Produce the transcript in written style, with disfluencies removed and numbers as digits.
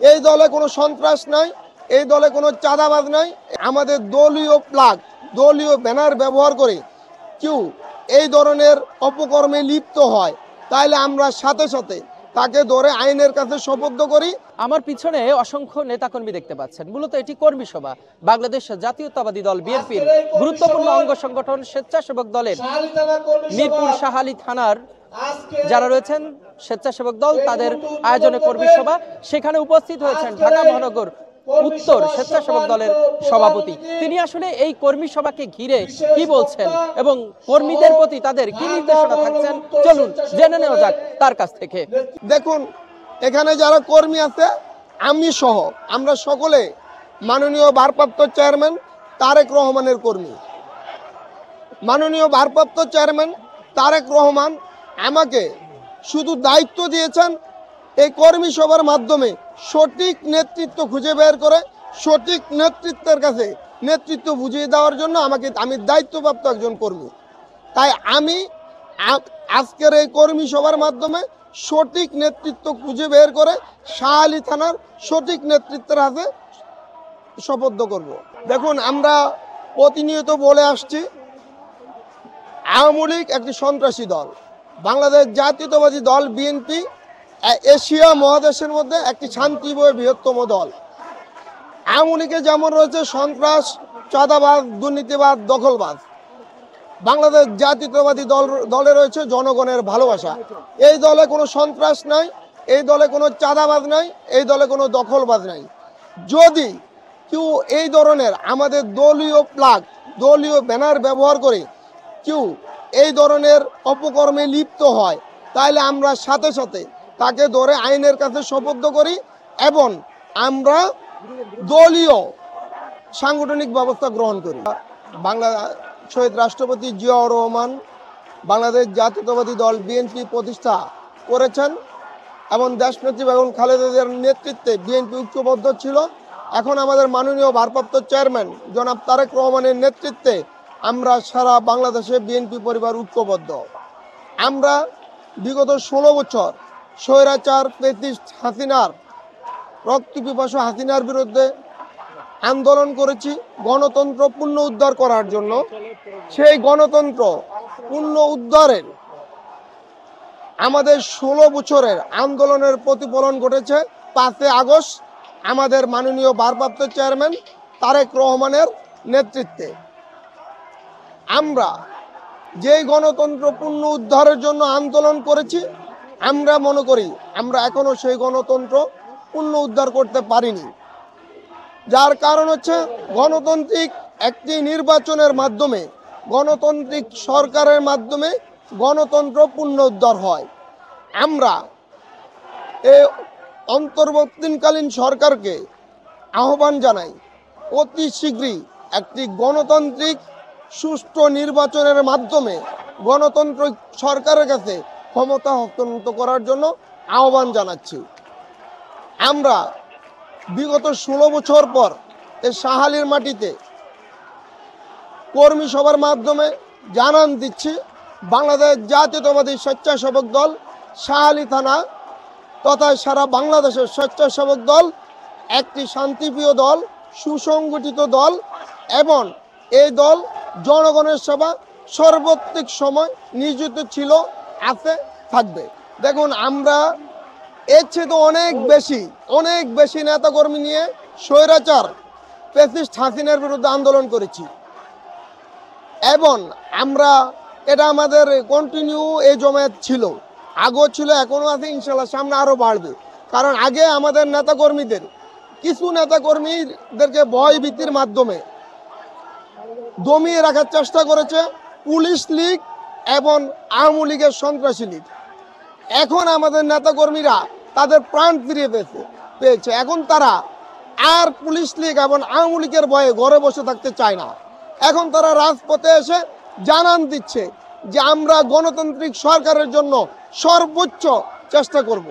এই দলে কোনো সন্ত্রাস নাই, এই দলে কোনো চাঁদাবাজ নাই। আমাদের দলীয় প্লাগ, দলীয় ব্যানার ব্যবহার করে কেউ এই ধরনের অপকর্মে লিপ্ত হয়, তাইলে আমরা সাথে সাথে তাকে ধরে আইনের কাছে সোপর্দ করি। আমার পিছনে অসংখ্য নেতাকর্মী দেখতে পাচ্ছেন। মূলত এটি কর্মী সভা। বাংলাদেশ জাতীয়তাবাদী দল বিএনপির গুরুত্বপূর্ণ অঙ্গ সংগঠন স্বেচ্ছাসেবক দলের মিরপুর শাহালী থানার যারা রয়েছেন স্বেচ্ছাসেবক দল, তাদের আয়োজনে কর্মী সভা। সেখানে উপস্থিত হয়েছেন ঢাকা মহানগর উত্তর স্বেচ্ছাসেবক দলের সভাপতি। তিনি আসলে এই কর্মী সভাকে ঘিরে কি বলছেন এবং কর্মীদের প্রতি তাদের কি নির্দেশনা থাকছেন, চলুন জেনে নেওয়া যাক তার কাছ থেকে। দেখুন, এখানে যারা কর্মী আছে, আমি সহ আমরা সকলে মাননীয় ভারপ্রাপ্ত চেয়ারম্যান তারেক রহমানের কর্মী। মাননীয় ভারপ্রাপ্ত চেয়ারম্যান তারেক রহমান আমাকে শুধু দায়িত্ব দিয়েছেন এই কর্মী সভার মাধ্যমে সঠিক নেতৃত্ব খুঁজে বের করে সঠিক নেতৃত্বের কাছে নেতৃত্ব বুঝিয়ে দেওয়ার জন্য আমি দায়িত্বপ্রাপ্ত একজন কর্মী। তাই আমি আজকের এই কর্মী সভার মাধ্যমে সঠিক নেতৃত্ব খুঁজে বের করে শাহালী থানার সঠিক নেতৃত্বের হাতে সোপর্দ করব। দেখুন, আমরা প্রতিনিয়ত বলে আসছি আওয়ামী লীগ একটি সন্ত্রাসী দল, বাংলাদেশ জাতীয়তাবাদী দল বিএনপি এশিয়া মহাদেশের মধ্যে একটি শান্তিপ্রিয় বৃহত্তম দল। আওয়ামী লীগে যেমন রয়েছে সন্ত্রাস, চাঁদাবাজ, দুর্নীতিবাদ, দখলবাজ, বাংলাদেশ জাতীয়তাবাদী দলে রয়েছে জনগণের ভালোবাসা। এই দলে কোনো সন্ত্রাস নাই, এই দলে কোনো চাঁদাবাজ নাই, এই দলে কোনো দখলবাজ নাই। যদি কেউ এই ধরনের আমাদের দলীয় প্লাগ, দলীয় ব্যানার ব্যবহার করে কেউ এই ধরনের অপকর্মে লিপ্ত হয়, তাহলে আমরা সাথে সাথে তাকে ধরে আইনের কাছে সোপর্দ করি এবং আমরা দলীয় সাংগঠনিক ব্যবস্থা গ্রহণ করি। শহীদ রাষ্ট্রপতি জিয়াউর রহমান বাংলাদেশ জাতীয়তাবাদী দল বিএনপি প্রতিষ্ঠা করেছেন এবং দেশনেত্রী বেগম খালেদা জিয়ার নেতৃত্বে বিএনপি ঐক্যবদ্ধ ছিল। এখন আমাদের মাননীয় ভারপ্রাপ্ত চেয়ারম্যান জনাব তারেক রহমানের নেতৃত্বে আমরা সারা বাংলাদেশে বিএনপি পরিবার ঐক্যবদ্ধ। আমরা বিগত 16 বছর স্বৈরাচার ফ্যাসিস্ট হাসিনার রক্তপিপাসু হাসিনার বিরুদ্ধে আন্দোলন করেছি গণতন্ত্র পুনঃ উদ্ধার করার জন্য। সেই গণতন্ত্র পুনঃ উদ্ধারের আমাদের 16 বছরের আন্দোলনের প্রতিফলন ঘটেছে 5 আগস্ট আমাদের মাননীয় ভারপ্রাপ্ত চেয়ারম্যান তারেক রহমানের নেতৃত্বে। আমরা যেই গণতন্ত্র পুনঃ উদ্ধারের জন্য আন্দোলন করেছি, আমরা মনে করি আমরা এখনো সেই গণতন্ত্র পুনঃ উদ্ধার করতে পারিনি। যার কারণ হচ্ছে গণতান্ত্রিক একটি নির্বাচনের মাধ্যমে, গণতান্ত্রিক সরকারের মাধ্যমে গণতন্ত্র পুনঃ উদ্ধার হয়। আমরা এই অন্তর্বর্তীকালীন সরকারকে আহ্বান জানাই অতি শীঘ্রই একটি গণতান্ত্রিক সুষ্ঠু নির্বাচনের মাধ্যমে গণতান্ত্রিক সরকারের কাছে ক্ষমতা হস্তান্তর করার জন্য আহ্বান জানাচ্ছি। আমরা বিগত 16 বছর পর এই শাহালীর মাটিতে কর্মী সভার মাধ্যমে জানান দিচ্ছি বাংলাদেশ জাতীয়তাবাদী স্বেচ্ছাসেবক দল শাহালী থানা তথা সারা বাংলাদেশের স্বেচ্ছাসেবক দল একটি শান্তিপ্রিয় দল, সুসংগঠিত দল এবং এই দল জনগণের সেবা সর্বাধিক সময় নিয়োজিত ছিল, আছে, থাকবে। দেখুন, আমরা এর চেয়ে অনেক বেশি নেতাকর্মী নিয়ে স্বৈরাচার ফ্যাসিস্ট হাসিনার বিরুদ্ধে আন্দোলন করেছি এবং আমরা এটা আমাদের কন্টিনিউ এই জমায়েত ছিল, আগেও ছিল, এখনও আছে, ইনশাল্লাহ সামনে আরও বাড়বে। কারণ আগে আমাদের কিছু নেতাকর্মীদেরকে ভয় ভীতির মাধ্যমে দমিয়ে রাখার চেষ্টা করেছে পুলিশ লীগ এবং আওয়ামী লীগের সন্ত্রাসী লীগ। এখন আমাদের নেতাকর্মীরা তাদের প্রাণ ফিরিয়ে পেয়েছে। এখন তারা আর পুলিশ লীগ এবং আওয়ামী লীগের ভয়ে ঘরে বসে থাকতে চায় না। এখন তারা রাজপথে এসে জানান দিচ্ছে যে আমরা গণতান্ত্রিক সরকারের জন্য সর্বোচ্চ চেষ্টা করব।